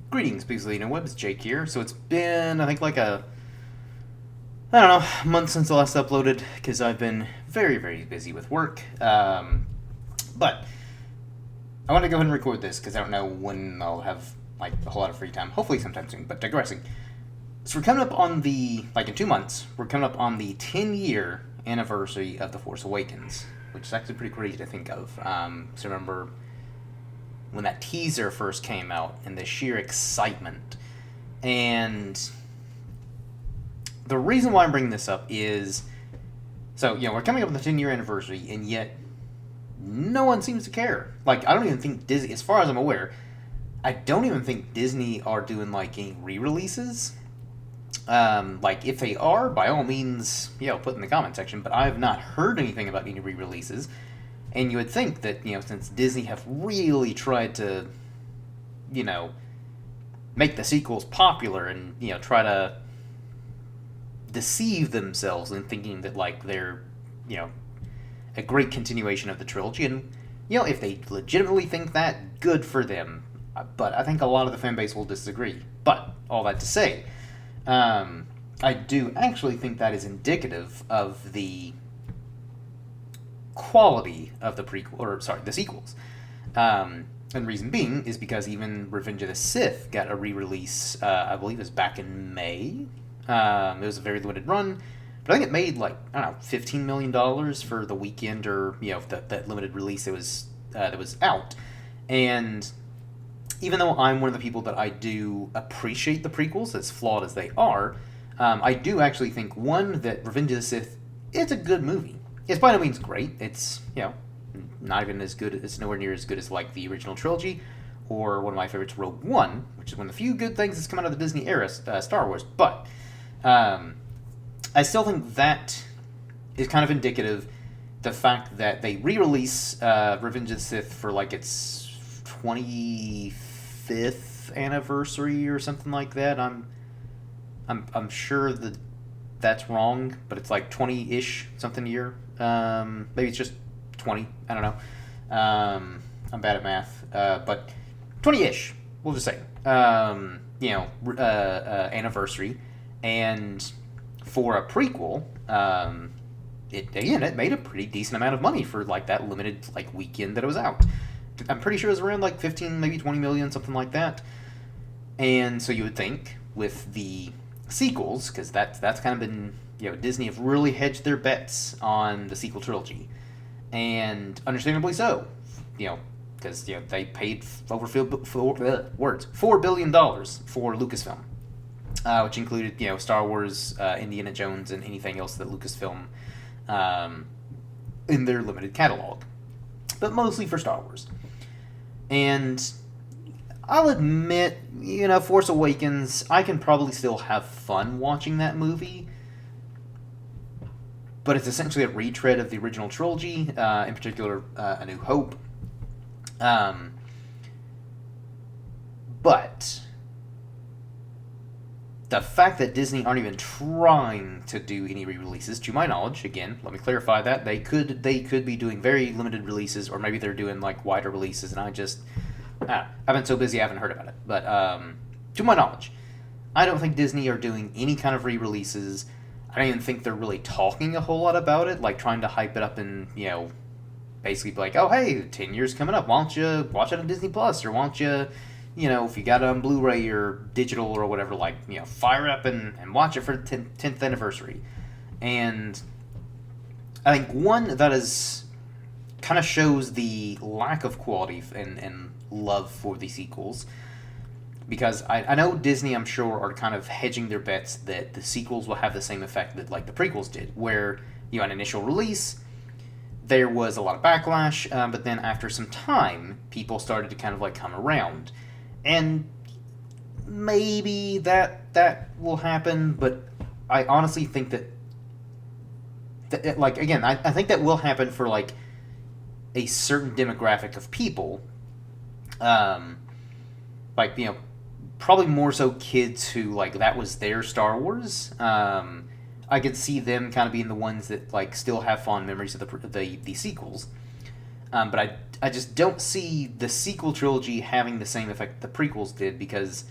Greetings, Beasley Webs. Jake here. So it's been, I think, like I don't know, a month since I last uploaded because I've been very, very busy with work. But I want to go ahead and record this because I don't know when I'll have like a whole lot of free time. Hopefully sometime soon. But digressing. So we're coming up on in 2 months, we're coming up on the 10-year anniversary of The Force Awakens, which is actually pretty crazy to think of. So remember when that teaser first came out and the sheer excitement. And the reason why I'm bringing this up is we're coming up on the 10-year anniversary, and yet no one seems to care. Like, I don't even think Disney, as far as I'm aware, I don't even think Disney are doing like any re releases. Like, if they are, by all means, put in the comment section, but I have not heard anything about any re releases. And you would think that, since Disney have really tried to, make the sequels popular and, try to deceive themselves in thinking that, like, they're, a great continuation of the trilogy. And, if they legitimately think that, good for them. But I think a lot of the fan base will disagree. But, all that to say, I do actually think that is indicative of the quality of the sequels. And reason being is because even Revenge of the Sith got a re-release, I believe it was back in May. It was a very limited run, but I think it made like, I don't know, $15 million for the weekend, or that limited release that was out. And even though I'm one of the people that I do appreciate the prequels, as flawed as they are, I do actually think, one, that Revenge of the Sith, it's a good movie. It's by no means great. It's, not even as good. It's nowhere near as good as, like, the original trilogy, or one of my favorites, Rogue One, which is one of the few good things that's come out of the Disney era, Star Wars. But I still think that is kind of indicative. The fact that they re-release Revenge of the Sith for, like, its 25th anniversary or something like that. I'm sure that that's wrong, but it's like 20-ish something a year. Maybe it's just 20. I don't know. I'm bad at math, but 20-ish. We'll just say. Anniversary, and for a prequel, it made a pretty decent amount of money for like that limited like weekend that it was out. I'm pretty sure it was around like 15, maybe 20 million, something like that. And so you would think with the sequels, because that's kind of been, Disney have really hedged their bets on the sequel trilogy, and understandably so, because they paid over $4 billion for Lucasfilm, which included Star Wars, Indiana Jones, and anything else that Lucasfilm in their limited catalog, but mostly for Star Wars. And I'll admit, Force Awakens, I can probably still have fun watching that movie, but it's essentially a retread of the original trilogy, in particular, A New Hope. But the fact that Disney aren't even trying to do any re-releases, to my knowledge, again, let me clarify that, they could be doing very limited releases, or maybe they're doing like wider releases, and I've been so busy I haven't heard about it. But to my knowledge, I don't think Disney are doing any kind of re-releases. I don't even think they're really talking a whole lot about it, like trying to hype it up and, basically be like, oh, hey, 10 years coming up, why don't you watch it on Disney Plus, or why don't you, if you got it on Blu-ray or digital or whatever, like, fire it up and watch it for the 10th anniversary. And I think, one, that is kind of shows the lack of quality and love for the sequels, because I know Disney, I'm sure, are kind of hedging their bets that the sequels will have the same effect that like the prequels did, where an initial release, there was a lot of backlash, but then after some time, people started to kind of like come around, and maybe that will happen, but I honestly think that like, again, I think that will happen for like a certain demographic of people, like, probably more so kids who, like, that was their Star Wars. I could see them kind of being the ones that, like, still have fond memories of the sequels. But I just don't see the sequel trilogy having the same effect the prequels did, because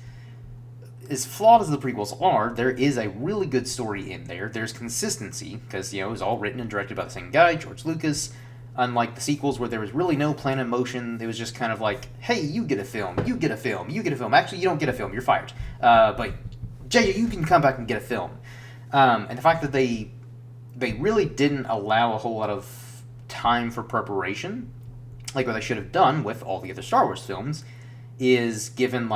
as flawed as the prequels are, there is a really good story in there. There's consistency, because, it was all written and directed by the same guy, George Lucas. Unlike the sequels, where there was really no plan in motion, it was just kind of like, hey, you get a film, you get a film, you get a film. Actually, you don't get a film, you're fired. But, JJ, you can come back and get a film. And the fact that they really didn't allow a whole lot of time for preparation, like what they should have done with all the other Star Wars films, is given,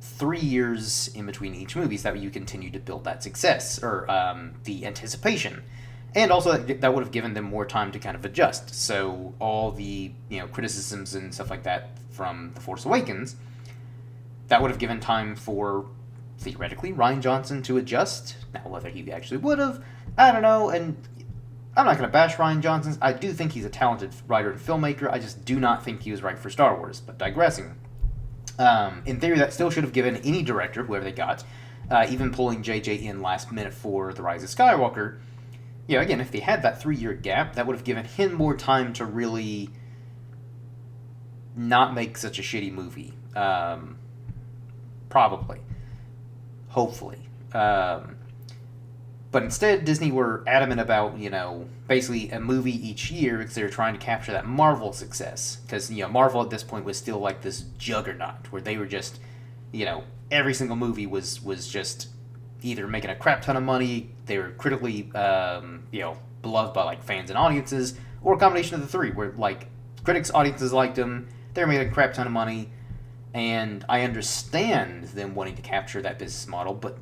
3 years in between each movie, so that way you continue to build that success, or the anticipation. And also that would have given them more time to kind of adjust. So all the criticisms and stuff like that from The Force Awakens, that would have given time for, theoretically, Rian Johnson to adjust. Now, whether he actually would have, I don't know. And I'm not going to bash Rian Johnson. I do think he's a talented writer and filmmaker. I just do not think he was right for Star Wars. But digressing. In theory, that still should have given any director, whoever they got, even pulling JJ in last minute for The Rise of Skywalker, again, if they had that 3-year gap, that would have given him more time to really not make such a shitty movie. Probably. Hopefully. But instead, Disney were adamant about, basically a movie each year, because they were trying to capture that Marvel success. Because, Marvel at this point was still like this juggernaut, where they were just, every single movie was just either making a crap ton of money, they were critically, beloved by, fans and audiences, or a combination of the three, where, critics, audiences liked them, they were making a crap ton of money, and I understand them wanting to capture that business model, but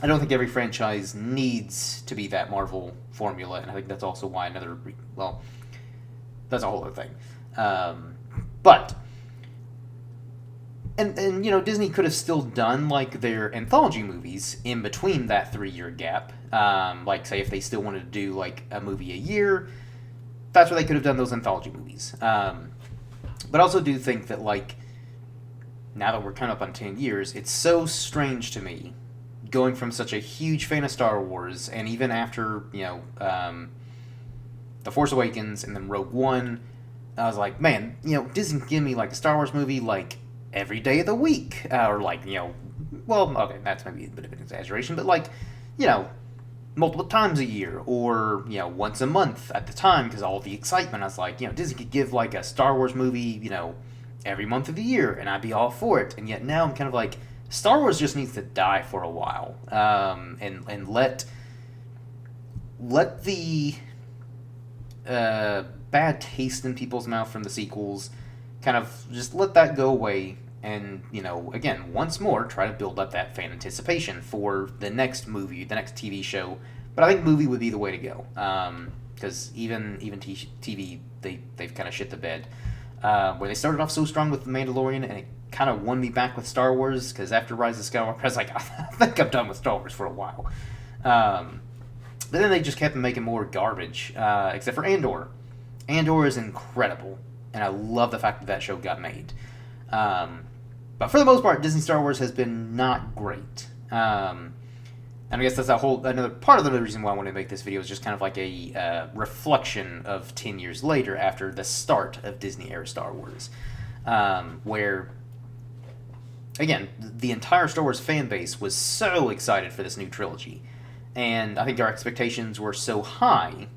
I don't think every franchise needs to be that Marvel formula, and I think that's also why that's a whole other thing. But... And Disney could have still done, their anthology movies in between that 3-year gap. Say, if they still wanted to do, a movie a year, that's where they could have done those anthology movies. But I also do think that, now that we're coming up on 10 years, it's so strange to me, going from such a huge fan of Star Wars, and even after, The Force Awakens and then Rogue One, I was like, man, Disney give me, a Star Wars movie, every day of the week, or well, okay, that's maybe a bit of an exaggeration, but multiple times a year, or once a month at the time, because all the excitement. I was like, Disney could give a Star Wars movie, every month of the year, and I'd be all for it. And yet now I'm kind of like, Star Wars just needs to die for a while, and let the bad taste in people's mouth from the sequels, kind of just let that go away, and, again, once more, try to build up that fan anticipation for the next movie, the next TV show. But I think movie would be the way to go, because even TV, they've kind of shit the bed, where they started off so strong with The Mandalorian, and it kind of won me back with Star Wars, because after Rise of Skywalker, I was like, I think I'm done with Star Wars for a while. But then they just kept making more garbage, except for Andor. Andor is incredible, and I love the fact that show got made. But for the most part, Disney Star Wars has been not great. And I guess that's another part of the reason why I wanted to make this video, is just kind of like a reflection of 10 years later, after the start of Disney-era Star Wars. Where, again, the entire Star Wars fan base was so excited for this new trilogy. And I think our expectations were so high.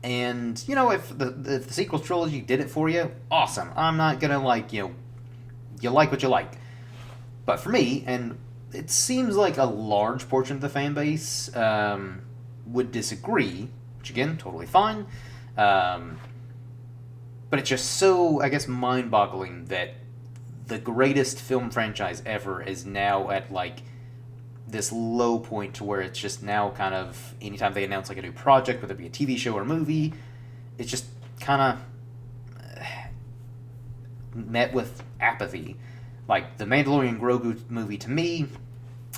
And, if the sequel trilogy did it for you, awesome. I'm not gonna, you like what you like. But for me, and it seems like a large portion of the fan base would disagree, which, again, totally fine. But it's just so, I guess, mind-boggling that the greatest film franchise ever is now at, this low point, to where it's just now kind of, anytime they announce, a new project, whether it be a TV show or a movie, it's just kind of met with apathy. The Mandalorian Grogu movie, to me,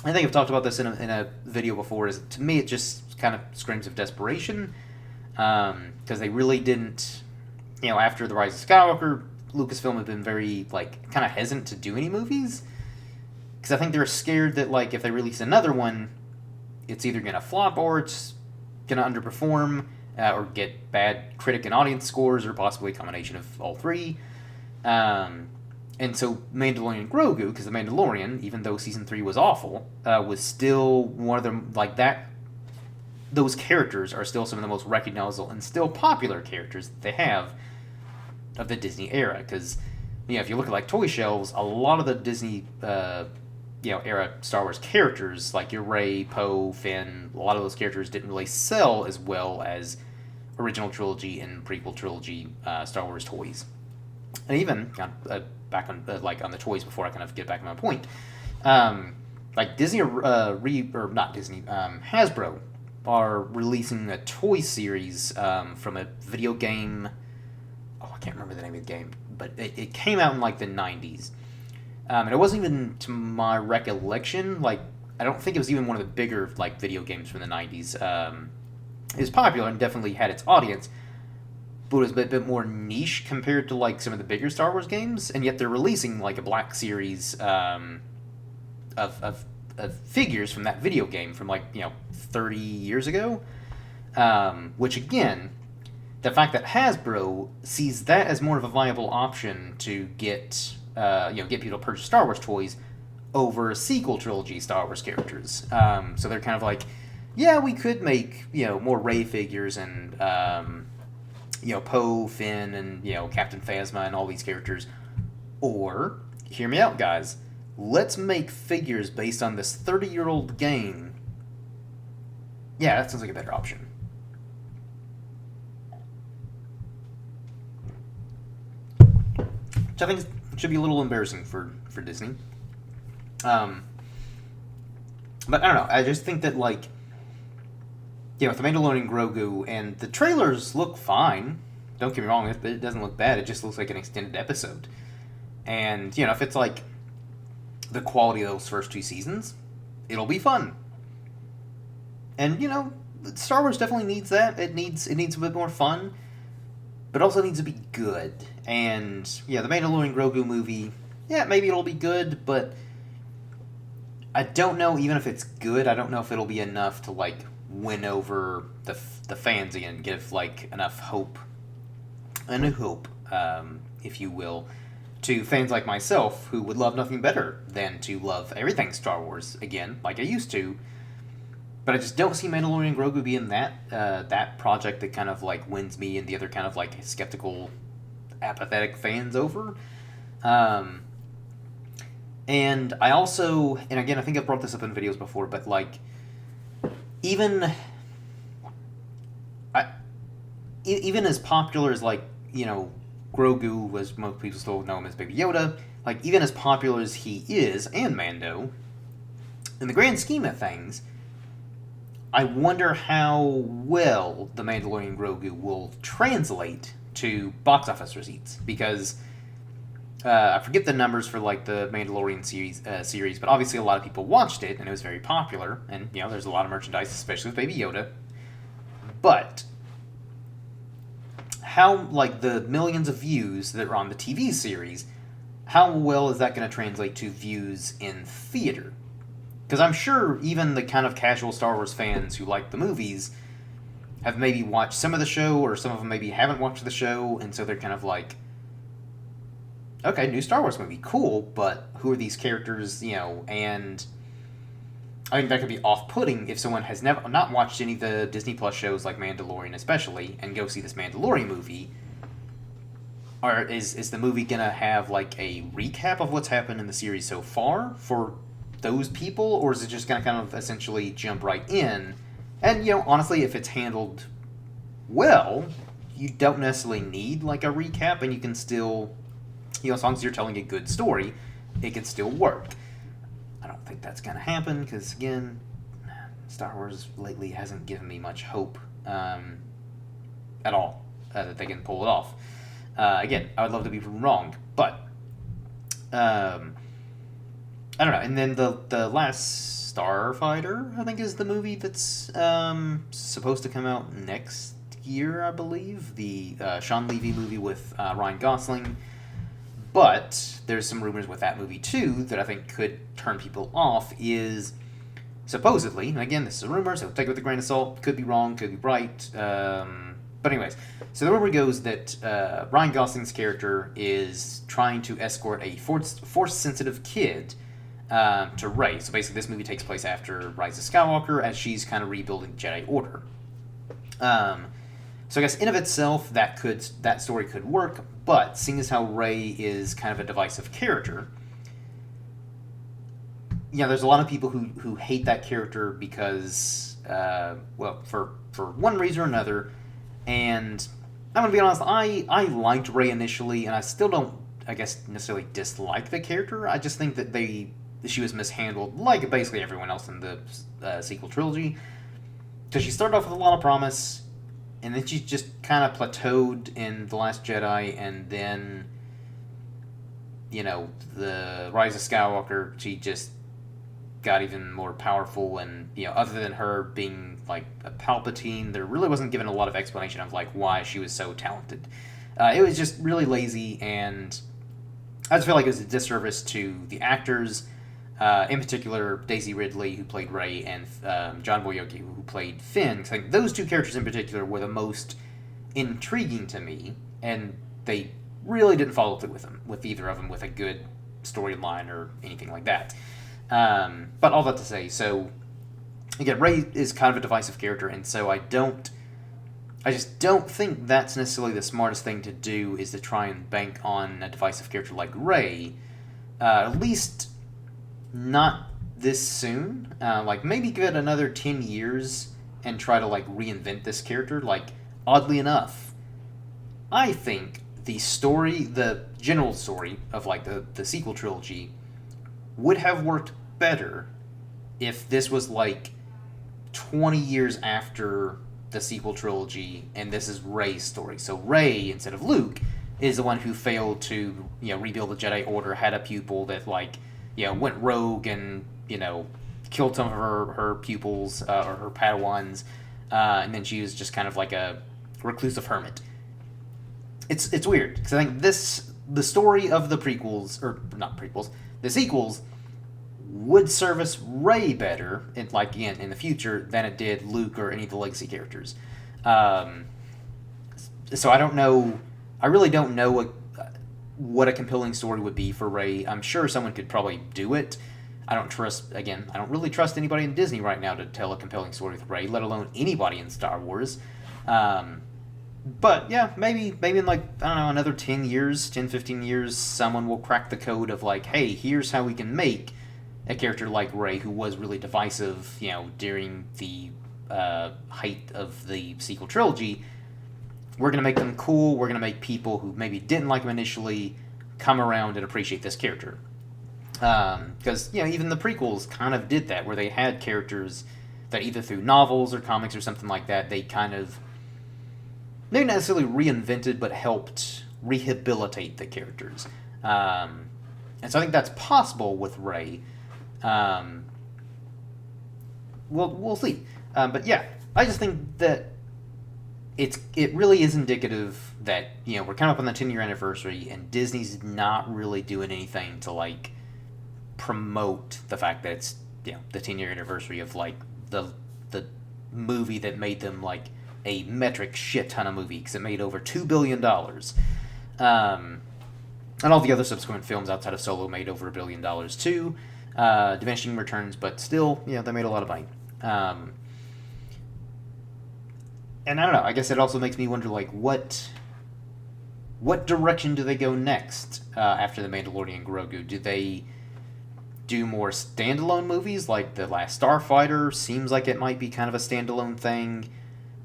I think I've talked about this in a video before, is, to me, it just kind of screams of desperation, because they really didn't, after The Rise of Skywalker, Lucasfilm had been very, kind of hesitant to do any movies, because I think they're scared that, if they release another one, it's either going to flop or it's going to underperform, or get bad critic and audience scores, or possibly a combination of all three. And so Mandalorian Grogu, because the Mandalorian, even though season 3 was awful, was still one of them, like that. Those characters are still some of the most recognizable and still popular characters that they have of the Disney era. Because, if you look at like toy shelves, a lot of the Disney era Star Wars characters, like your Rey, Poe, Finn, a lot of those characters didn't really sell as well as original trilogy and prequel trilogy Star Wars toys. And even back on on the toys before I kind of get back to my point, like Disney or not Disney, Hasbro are releasing a toy series from a video game. Oh, I can't remember the name of the game, but it came out in like the 90s. And it wasn't even, to my recollection, like, I don't think it was even one of the bigger, like, video games from the 90s. It was popular and definitely had its audience, but it was a bit more niche compared to, like, some of the bigger Star Wars games, and yet they're releasing, like, a Black Series of figures from that video game from, like, 30 years ago, which, again, the fact that Hasbro sees that as more of a viable option to get people to purchase Star Wars toys over sequel trilogy Star Wars characters. So they're kind of like, yeah, we could make, more Rey figures and, Poe, Finn, and, Captain Phasma and all these characters. Or, hear me out, guys, let's make figures based on this 30-year-old game. Yeah, that sounds like a better option. Which I think should be a little embarrassing for Disney. But I don't know. I just think that, like, with the Mandalorian Grogu, and the trailers look fine. Don't get me wrong, it doesn't look bad. It just looks like an extended episode. And, if it's, like, the quality of those first 2 seasons, it'll be fun. And, Star Wars definitely needs that. It needs a bit more fun, but also needs to be good. And, the Mandalorian Grogu movie, maybe it'll be good, but I don't know, even if it's good, I don't know if it'll be enough to, like, win over the fans again, give, like, enough hope, a new hope, if you will, to fans like myself who would love nothing better than to love everything Star Wars again, like I used to. But I just don't see Mandalorian Grogu being that project that kind of, like, wins me and the other kind of, like, skeptical, apathetic fans over. And I also, and again, I think I've brought this up in videos before, but, like, even as popular as, like, Grogu was, most people still know him as Baby Yoda, like, even as popular as he is, and Mando, in the grand scheme of things, I wonder how well the Mandalorian Grogu will translate to box office receipts, because I forget the numbers for, like, the Mandalorian series, but obviously a lot of people watched it, and it was very popular, and, there's a lot of merchandise, especially with Baby Yoda, but how, like, the millions of views that are on the TV series, how well is that going to translate to views in theater? Because I'm sure even the kind of casual Star Wars fans who like the movies have maybe watched some of the show, or some of them maybe haven't watched the show, and so they're kind of like, okay, new Star Wars movie, cool, but who are these characters, and I think that could be off-putting if someone has not watched any of the Disney Plus shows, like Mandalorian especially, and go see this Mandalorian movie. Or is the movie going to have, like, a recap of what's happened in the series so far for those people, or is it just going to kind of essentially jump right in? And, honestly, if it's handled well, you don't necessarily need, like, a recap, and you can still, as long as you're telling a good story, it can still work. I don't think that's going to happen, because, again, Star Wars lately hasn't given me much hope at all that they can pull it off. Again, I would love to be proven wrong, but I don't know. And then the last Starfighter, I think, is the movie that's supposed to come out next year, I believe. The Sean Levy movie with Ryan Gosling. But there's some rumors with that movie, too, that I think could turn people off, is supposedly, and again, this is a rumor, so take it with a grain of salt. Could be wrong, could be right. But anyways, so the rumor goes that Ryan Gosling's character is trying to escort a force-sensitive kid to Rey. So basically, this movie takes place after Rise of Skywalker, as she's kind of rebuilding Jedi Order. So I guess in of itself, that story could work, but seeing as how Rey is kind of a divisive character, there's a lot of people who hate that character because, for one reason or another, and I'm gonna be honest, I liked Rey initially, and I still don't, I guess, necessarily dislike the character. I just think that she was mishandled, like basically everyone else in the sequel trilogy, because she started off with a lot of promise, and then she just kind of plateaued in The Last Jedi, and then, the Rise of Skywalker, she just got even more powerful, and, other than her being, like, a Palpatine, there really wasn't given a lot of explanation of, like, why she was so talented. It was just really lazy, and I just feel like it was a disservice to the actors, in particular, Daisy Ridley, who played Rey, and John Boyega, who played Finn. I think those two characters in particular were the most intriguing to me, and they really didn't follow through with either of them with a good storyline or anything like that. But all that to say, so again, Rey is kind of a divisive character, and so I just don't think that's necessarily the smartest thing to do, is to try and bank on a divisive character like Rey, at least not this soon. Like, maybe give it another 10 years and try to, like, reinvent this character. Like, oddly enough, I think the general story of, like, the sequel trilogy would have worked better if this was, like, 20 years after the sequel trilogy, and this is Rey's story. So Rey, instead of Luke, is the one who failed to, rebuild the Jedi Order, had a pupil that, like, went rogue and, killed some of her pupils, or her Padawans, and then she was just kind of like a reclusive hermit. It's weird, because I think the story of the prequels, or not prequels, the sequels, would service Rey better, in the future, than it did Luke or any of the legacy characters. So I don't know, I really don't know what a compelling story would be for Rey. I'm sure someone could probably do it. I don't really trust anybody in Disney right now to tell a compelling story with Rey, let alone anybody in Star Wars. But yeah, maybe in, like, I don't know, another 10 years, 10, 15 years, someone will crack the code of, like, hey, here's how we can make a character like Rey, who was really divisive, during the height of the sequel trilogy. We're going to make them cool. We're going to make people who maybe didn't like him initially come around and appreciate this character. Because, even the prequels kind of did that, where they had characters that either through novels or comics or something like that, they kind of, maybe not necessarily reinvented, but helped rehabilitate the characters. And so I think that's possible with Rey. We'll see. But yeah, I just think that it really is indicative that, we're coming up on the 10-year anniversary, and Disney's not really doing anything to, like, promote the fact that it's, the 10-year anniversary of, like, the movie that made them, like, a metric shit ton of movie, because it made over $2 billion. And all the other subsequent films outside of Solo made over $1 billion too. Diminishing returns, but still, they made a lot of money. And I don't know, I guess it also makes me wonder, like, what direction do they go next after The Mandalorian and Grogu? Do they do more standalone movies, like The Last Starfighter? Seems like it might be kind of a standalone thing.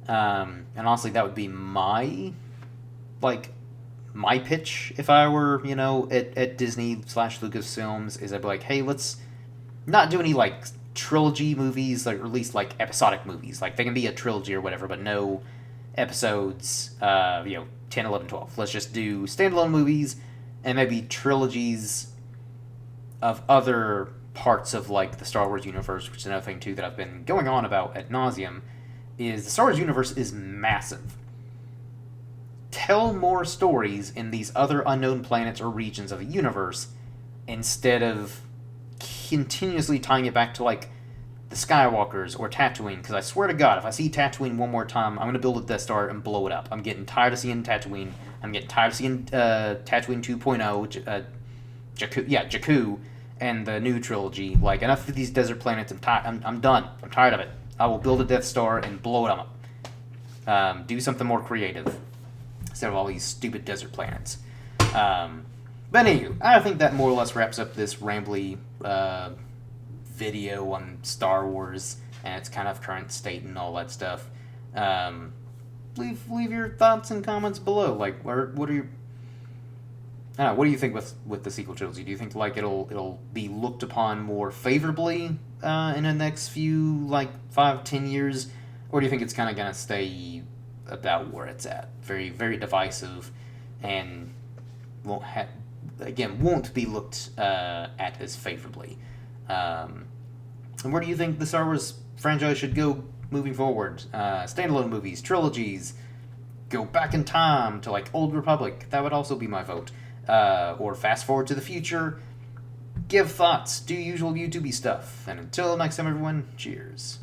And honestly, that would be my pitch if I were, at Disney/Lucasfilms, is I'd be like, hey, let's not do any, like, trilogy movies, like, or at least, like, episodic movies. Like, they can be a trilogy or whatever, but no episodes, 10, 11, 12. Let's just do standalone movies and maybe trilogies of other parts of, like, the Star Wars universe, which is another thing, too, that I've been going on about ad nauseum, is the Star Wars universe is massive. Tell more stories in these other unknown planets or regions of the universe, instead of continuously tying it back to, like, the Skywalkers or Tatooine, because I swear to God, if I see Tatooine one more time, I'm going to build a Death Star and blow it up. I'm getting tired of seeing Tatooine. I'm getting tired of seeing Tatooine 2.0, Jakku, and the new trilogy. Like, enough of these desert planets. I'm done. I'm tired of it. I will build a Death Star and blow it up. Do something more creative instead of all these stupid desert planets. But anyway, I think that more or less wraps up this rambly video on Star Wars and its kind of current state and all that stuff. Leave your thoughts and comments below. Like, what are your what do you think with the sequel trilogy? Do you think like it'll be looked upon more favorably in the next few like 5-10 years, or do you think it's kind of gonna stay about where it's at, very very divisive, and won't be looked at as favorably? And where do you think the Star Wars franchise should go moving forward? Standalone movies, trilogies, go back in time to like Old Republic. That would also be my vote. Or fast forward to the future. Give thoughts. Do usual YouTubey stuff. And until next time, everyone, cheers.